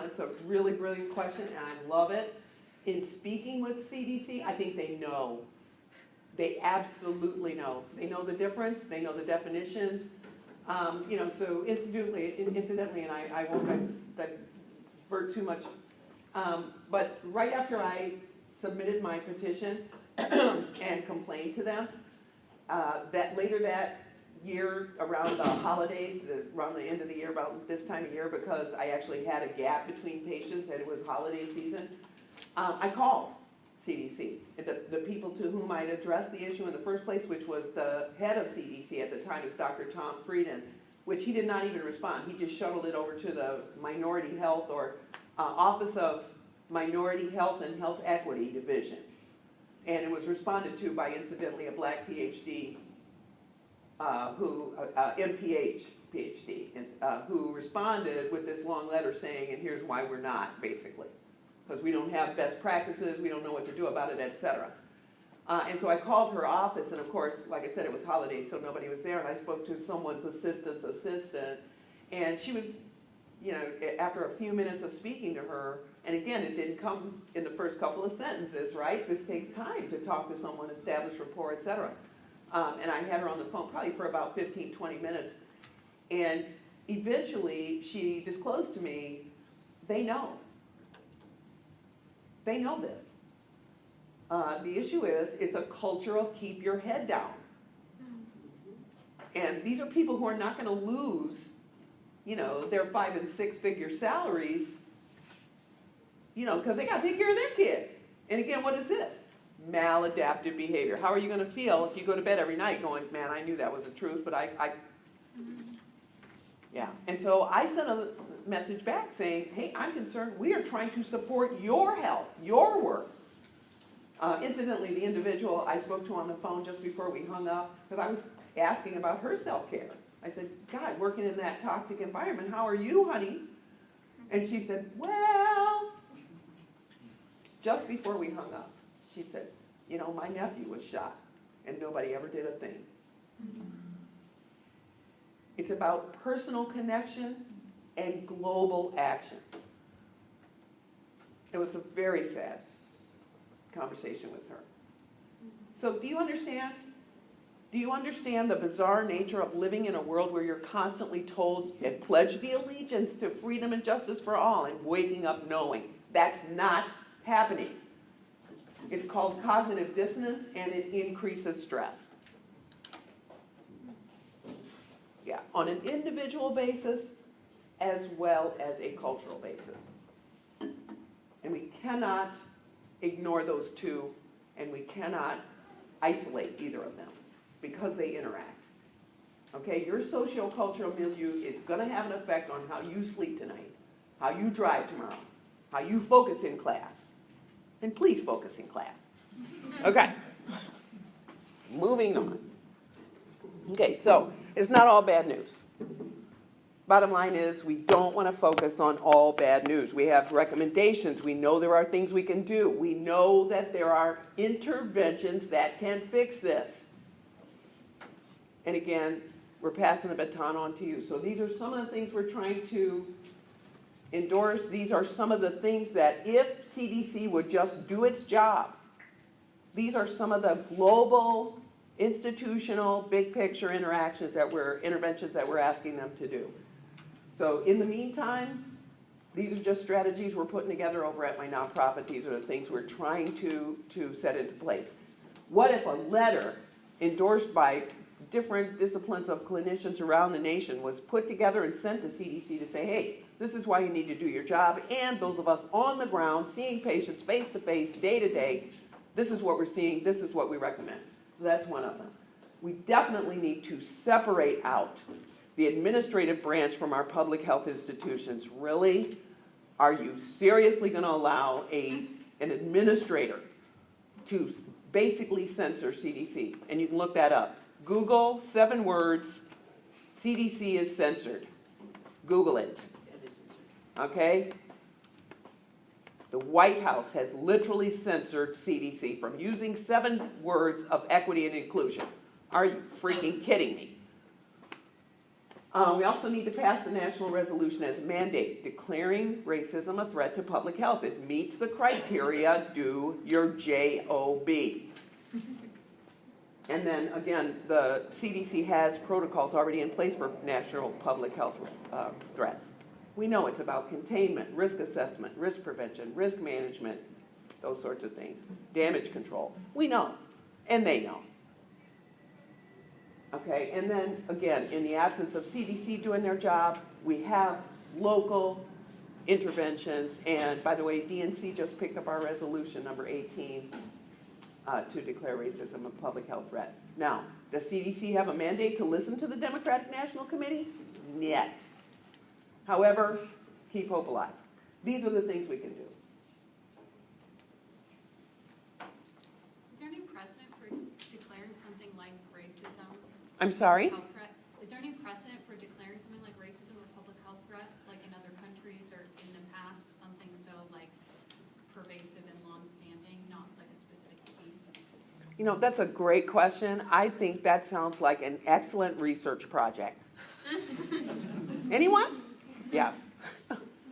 It's a really brilliant question, and I love it. In speaking with CDC, I think they know. They absolutely know. They know the difference. They know the definitions. So incidentally, and I won't divert too much, but right after I submitted my petition and complained to them, that later that year, around the holidays, around the end of the year, about this time of year, because I actually had a gap between patients and it was holiday season, I called CDC, the people to whom I'd addressed the issue in the first place, which was the head of CDC at the time, was Dr. Tom Frieden, which he did not even respond. He just shuttled it over to the Minority Health or Office of Minority Health and Health Equity Division. And it was responded to by, incidentally, a black PhD PhD, who responded with this long letter saying, and here's why we're not, basically. Because we don't have best practices, we don't know what to do about it, et cetera. And so I called her office, and of course, like I said, it was holidays, so nobody was there, and I spoke to someone's assistant, and she was, you know, after a few minutes of speaking to her, and again, it didn't come in the first couple of sentences, right? This takes time to talk to someone, establish rapport, et cetera. And I had her on the phone probably for about 15, 20 minutes, and eventually she disclosed to me, they know. They know this. The issue is, it's a culture of keep your head down. And these are people who are not going to lose, you know, their 5- and 6-figure salaries, you know, because they got to take care of their kids. And again, what is this? Maladaptive behavior. How are you going to feel if you go to bed every night going, man, I knew that was the truth, but yeah. And so I sent a message back saying, hey, I'm concerned. We are trying to support your health, your work. Incidentally, the individual I spoke to on the phone just before we hung up, because I was asking about her self-care. I said, God, working in that toxic environment, how are you, honey? And she said, well, just before we hung up, she said, you know, my nephew was shot, and nobody ever did a thing. It's about personal connection and global action. It was a very sad conversation with her. So do you understand? Do you understand the bizarre nature of living in a world where you're constantly told and pledge the allegiance to freedom and justice for all, and waking up knowing that's not happening? It's called cognitive dissonance, and it increases stress. Yeah, on an individual basis as well as a cultural basis. And we cannot ignore those two, and we cannot isolate either of them because they interact. Okay, your socio-cultural milieu is going to have an effect on how you sleep tonight, how you drive tomorrow, how you focus in class. And please focus in class. Okay, moving on. Okay, so it's not all bad news. Bottom line is, we don't want to focus on all bad news. We have recommendations. We know there are things we can do. We know that there are interventions that can fix this. And again, we're passing the baton on to you. So these are some of the things we're trying to endorse. These are some of the things that if CDC would just do its job, these are some of the global, institutional, big picture interventions that we're asking them to do. So in the meantime, these are just strategies we're putting together over at my nonprofit. These are the things we're trying to set into place. What if a letter endorsed by different disciplines of clinicians around the nation was put together and sent to CDC to say, hey, this is why you need to do your job, and those of us on the ground, seeing patients face to face, day to day, this is what we're seeing, this is what we recommend. So that's one of them. We definitely need to separate out the administrative branch from our public health institutions. Really? Are you seriously going to allow an administrator to basically censor CDC? And you can look that up. Google, 7 words, CDC is censored. Google it. Okay? The White House has literally censored CDC from using 7 words of equity and inclusion. Are you freaking kidding me? We also need to pass the national resolution as a mandate, declaring racism a threat to public health. It meets the criteria, do your job. And then, again, the CDC has protocols already in place for national public health threats. We know it's about containment, risk assessment, risk prevention, risk management, those sorts of things. Damage control. We know, and they know. Okay, and then, again, in the absence of CDC doing their job, we have local interventions. And, by the way, DNC just picked up our resolution, number 18, to declare racism a public health threat. Now, does CDC have a mandate to listen to the Democratic National Committee? Yet. However, keep hope alive. These are the things we can do. Is there any precedent for declaring something like racism I'm sorry? Health threat. Is there any precedent for declaring something like racism or public health threat, like in other countries or in the past, something so like pervasive and long-standing, not like a specific disease? You know, that's a great question. I think that sounds like an excellent research project. Anyone? Yeah.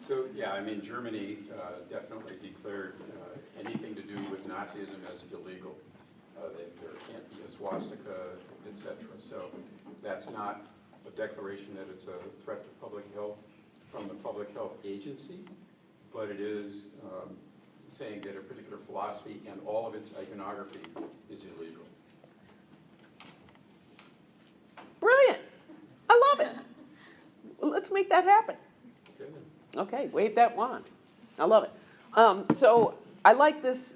So, yeah, I mean, Germany definitely declared anything to do with Nazism as illegal. There can't be a swastika, etc. So that's not a declaration that it's a threat to public health from the public health agency, but it is saying that a particular philosophy and all of its iconography is illegal. Brilliant. I love it. Well, let's make that happen. Good. Okay, wave that wand. I love it. So I like this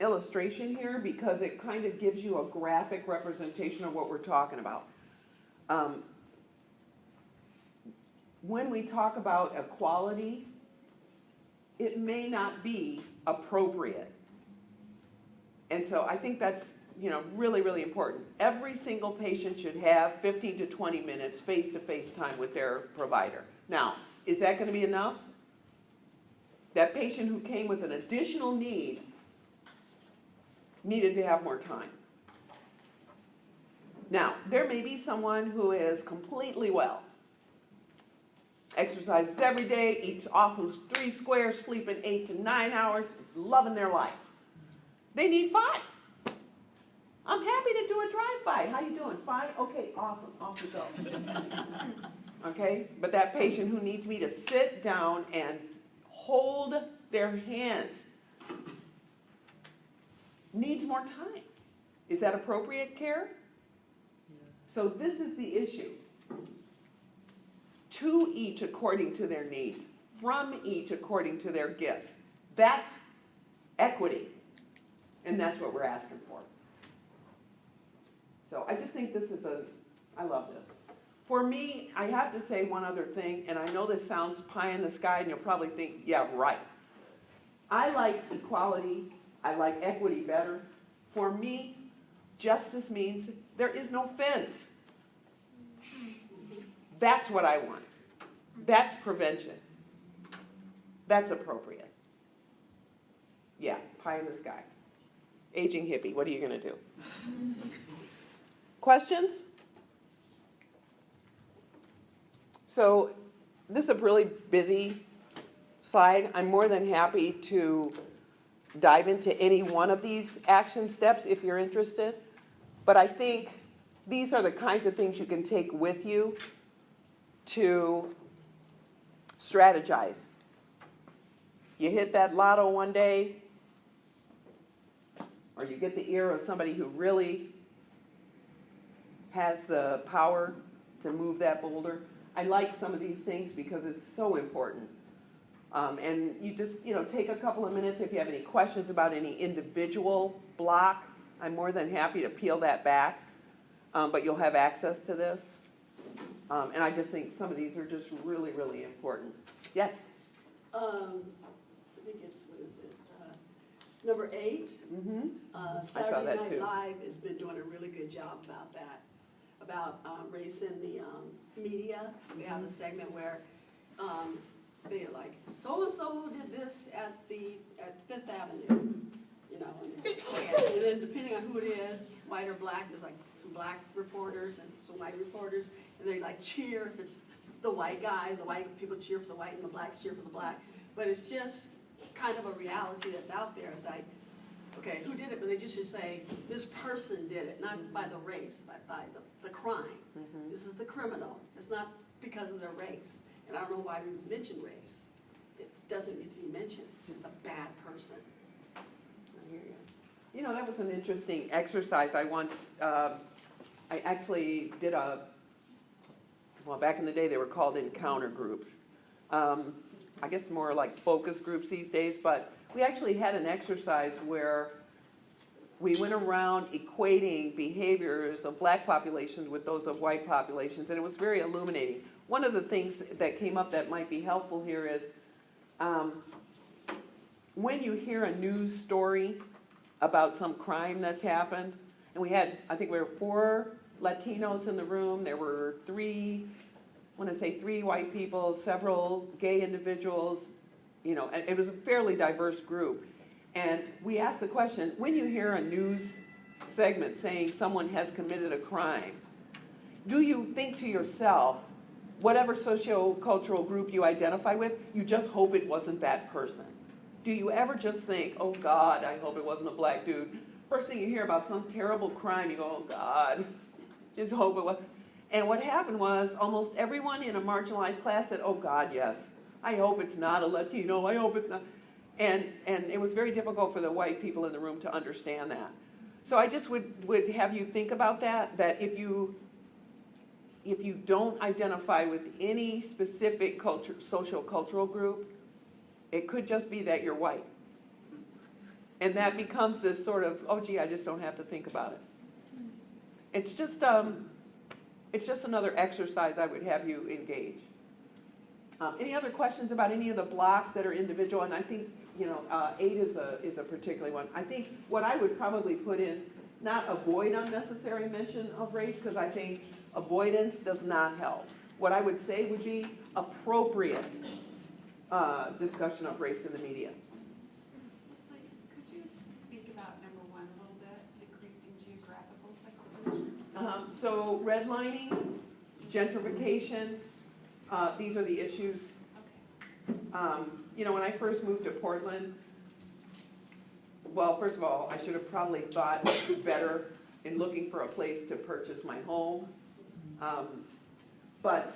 illustration here because it kind of gives you a graphic representation of what we're talking about. When we talk about equality, it may not be appropriate. And so I think that's, you know, really, really important. Every single patient should have 15 to 20 minutes face-to-face time with their provider. Now, is that going to be enough? That patient who came with an additional need needed to have more time. Now, there may be someone who is completely well, exercises every day, eats awesome 3 squares, sleeping 8 to 9 hours, loving their life. They need 5. I'm happy to do a drive-by. How you doing? 5? Okay, awesome. Off we go. Okay? But that patient who needs me to sit down and hold their hands needs more time. Is that appropriate care? So this is the issue. To each according to their needs, from each according to their gifts. That's equity. And that's what we're asking for. So I just think this is I love this. For me, I have to say one other thing, and I know this sounds pie in the sky, and you'll probably think, yeah, right. I like equality, I like equity better. For me, justice means there is no fence. That's what I want. That's prevention. That's appropriate. Yeah, pie in the sky. Aging hippie, what are you going to do? Questions? So this is a really busy slide. I'm more than happy to dive into any one of these action steps if you're interested. But I think these are the kinds of things you can take with you to strategize. You hit that lotto one day, or you get the ear of somebody who really has the power to move that boulder. I like some of these things because it's so important. And you just, take a couple of minutes if you have any questions about any individual block. I'm more than happy to peel that back, but you'll have access to this. And I just think some of these are just really, really important. Yes? I think it's, what is it, number 8. Mm-hmm. I saw Saturday that Night too. Live has been doing a really good job about that, about race in the media. They have a segment where they're like, so-and-so did this at Fifth Avenue, and then depending on who it is, white or black, there's like some black reporters and some white reporters, and they like cheer if it's the white guy, the white people cheer for the white and the blacks cheer for the black. But it's just kind of a reality that's out there. It's like, okay, who did it? But they just say, this person did it, not by the race, but by the crime. Mm-hmm. This is the criminal. It's not because of their race. And I don't know why we mention race. It doesn't need to be mentioned. It's just a bad person. I hear you. That was an interesting exercise. I once, I actually did back in the day they were called encounter groups. I guess more like focus groups these days, but we actually had an exercise where we went around equating behaviors of black populations with those of white populations, and it was very illuminating. One of the things that came up that might be helpful here is when you hear a news story about some crime that's happened, and I think we were 4 Latinos in the room. There were three white people, several gay individuals, and it was a fairly diverse group. And we asked the question, when you hear a news segment saying someone has committed a crime, do you think to yourself, whatever socio-cultural group you identify with, you just hope it wasn't that person? Do you ever just think, oh God, I hope it wasn't a black dude? First thing you hear about some terrible crime, you go, oh God, just hope it was. And what happened was almost everyone in a marginalized class said, oh God, yes, I hope it's not a Latino, I hope it's not. And it was very difficult for the white people in the room to understand that. So I just would have you think about that if you don't identify with any specific social-cultural group, it could just be that you're white. And that becomes this sort of, oh gee, I just don't have to think about it. It's just another exercise I would have you engage. Any other questions about any of the blocks that are individual? And I think, 8 is a particular one. I think what I would probably put in, not avoid unnecessary mention of race, because I think avoidance does not help. What I would say would be appropriate discussion of race in the media. So could you speak about number 1 a little bit, decreasing geographical segregation? So redlining, gentrification, these are the issues. Okay. When I first moved to Portland, well, first of all, I should have probably thought better in looking for a place to purchase my home. But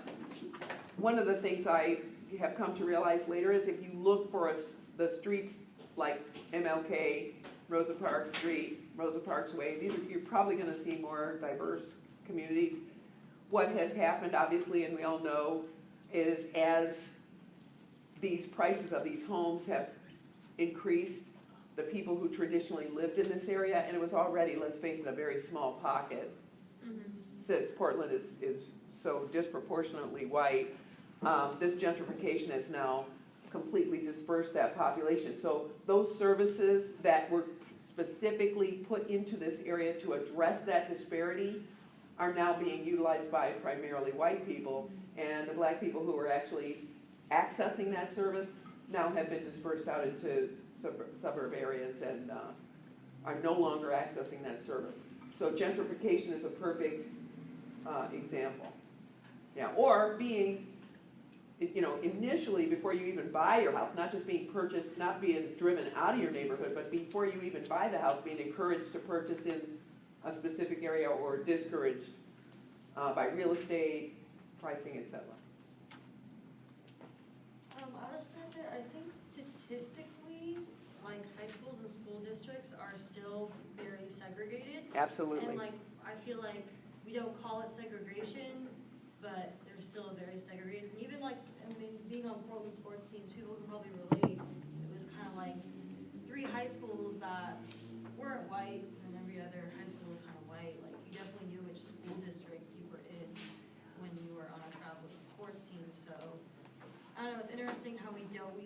one of the things I have come to realize later is if you look for the streets like MLK, Rosa Parks Street, Rosa Parks Way, you're probably going to see more diverse communities. What has happened, obviously, and we all know, is as these prices of these homes have increased, the people who traditionally lived in this area, and it was already, let's face it, a very small pocket, since Portland is so disproportionately white, this gentrification has now completely dispersed that population. So those services that were specifically put into this area to address that disparity are now being utilized by primarily white people, and the black people who are actually accessing that service now have been dispersed out into suburb areas and are no longer accessing that service. So gentrification is a perfect example. Yeah, or being, initially before you even buy your house, not just being purchased, not being driven out of your neighborhood, but before you even buy the house, being encouraged to purchase in a specific area or discouraged by real estate, pricing, etc. I was gonna say, I think statistically, like high schools and school districts are still very segregated. Absolutely. And I feel like we don't call it segregation, but they're still very segregated. And even being on Portland sports teams, people can probably relate. It was kind of like 3 high schools that weren't white, and every other high school was kind of white. Like you definitely knew which school district you were in when you were on a travel sports team. So I don't know. It's interesting how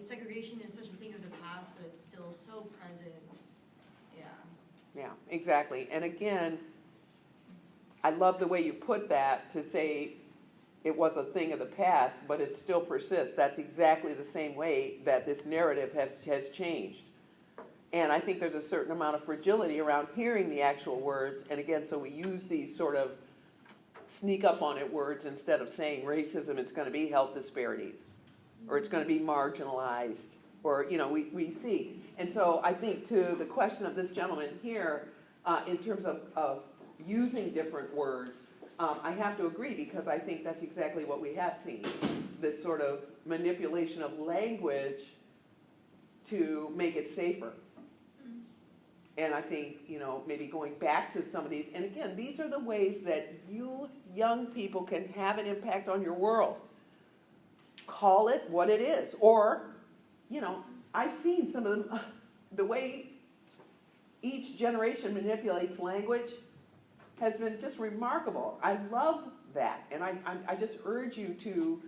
segregation is such a thing of the past, but it's still so present. Yeah. Yeah, exactly. And again, I love the way you put that to say it was a thing of the past, but it still persists. That's exactly the same way that this narrative has changed. And I think there's a certain amount of fragility around hearing the actual words. And again, so we use these sort of sneak up on it words instead of saying racism, it's going to be health disparities, or it's going to be marginalized, or, we see. And so I think to the question of this gentleman here, in terms of using different words, I have to agree, because I think that's exactly what we have seen, this sort of manipulation of language to make it safer. And I think, maybe going back to some of these, and again, these are the ways that you young people can have an impact on your world. Call it what it is. Or, I've seen some of them, the way each generation manipulates language has been just remarkable. I love that. And I just urge you to,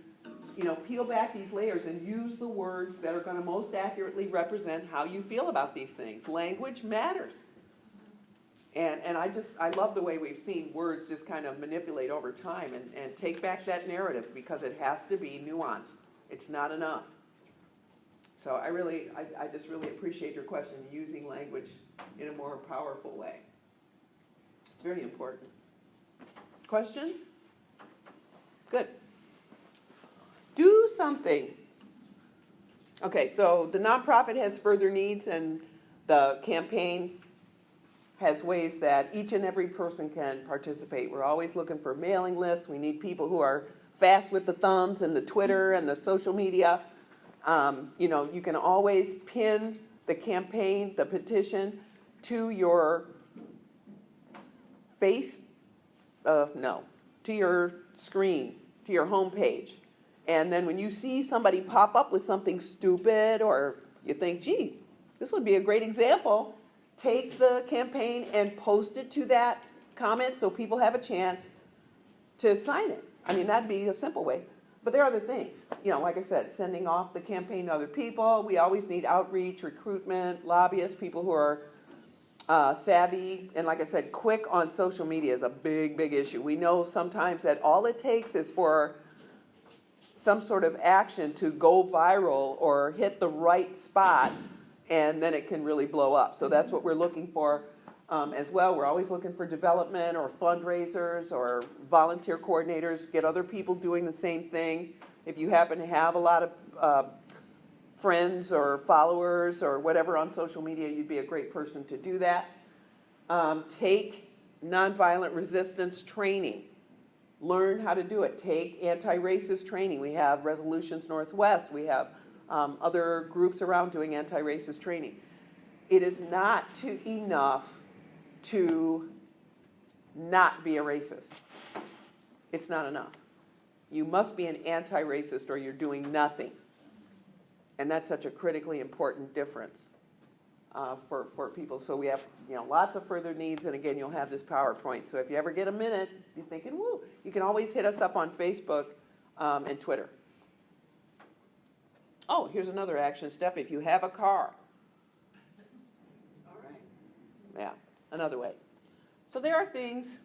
peel back these layers and use the words that are going to most accurately represent how you feel about these things. Language matters. And I love the way we've seen words just kind of manipulate over time and take back that narrative, because it has to be nuanced. It's not enough. So I just really appreciate your question, using language in a more powerful way. It's very important. Questions? Good. Do something. Okay, so the nonprofit has further needs, and the campaign has ways that each and every person can participate. We're always looking for mailing lists. We need people who are fast with the thumbs and the Twitter and the social media. You can always pin the campaign, the petition, to your to your screen, to your homepage. And then when you see somebody pop up with something stupid, or you think, gee, this would be a great example, take the campaign and post it to that comment so people have a chance to sign it. I mean, that'd be a simple way. But there are other things. Like I said, sending off the campaign to other people. We always need outreach, recruitment, lobbyists, people who are savvy. And like I said, quick on social media is a big, big issue. We know sometimes that all it takes is for some sort of action to go viral or hit the right spot, and then it can really blow up. So that's what we're looking for as well. We're always looking for development or fundraisers or volunteer coordinators, get other people doing the same thing. If you happen to have a lot of friends or followers or whatever on social media, you'd be a great person to do that. Take nonviolent resistance training. Learn how to do it. Take anti-racist training. We have Resolutions Northwest. We have other groups around doing anti-racist training. It is not enough to not be a racist. It's not enough. You must be an anti-racist or you're doing nothing. And that's such a critically important difference for people. So we have lots of further needs, and again, you'll have this PowerPoint. So if you ever get a minute, you're thinking, woo, you can always hit us up on Facebook and Twitter. Oh, here's another action step. If you have a car. All right. Yeah, another way. So there are things.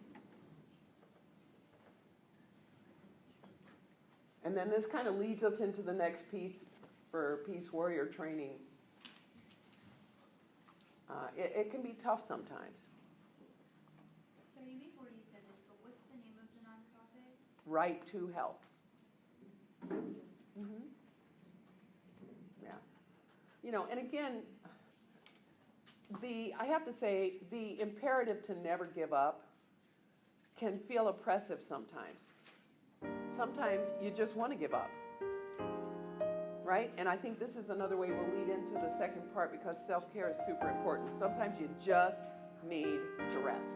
And then this kind of leads us into the next piece for Peace Warrior training. It can be tough sometimes. So you may have already said this, but what's the name of the nonprofit? Right to Health. Mm-hmm. Yeah. And again, I have to say, the imperative to never give up can feel oppressive sometimes. Sometimes you just want to give up. Right? And I think this is another way we'll lead into the second part, because self-care is super important. Sometimes you just need to rest.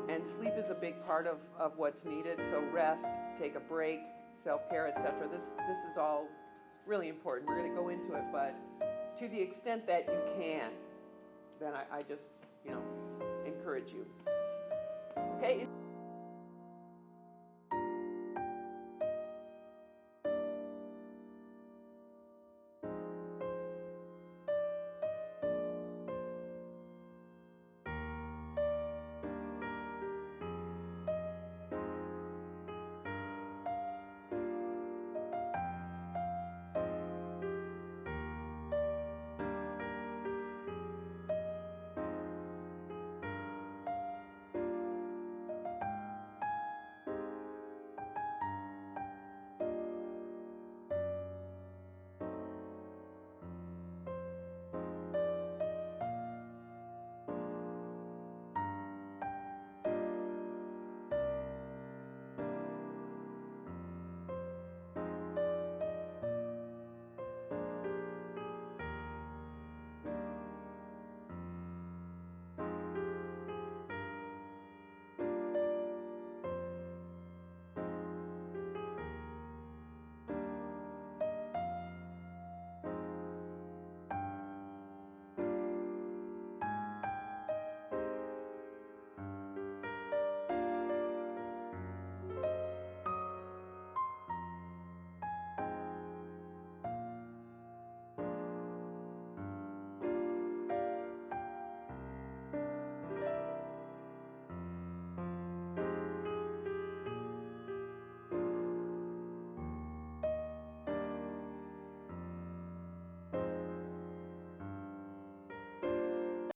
And sleep is a big part of what's needed. So rest, take a break, self-care, etc. This is all really important. We're going to go into it, but to the extent that you can, then I just, encourage you. Okay?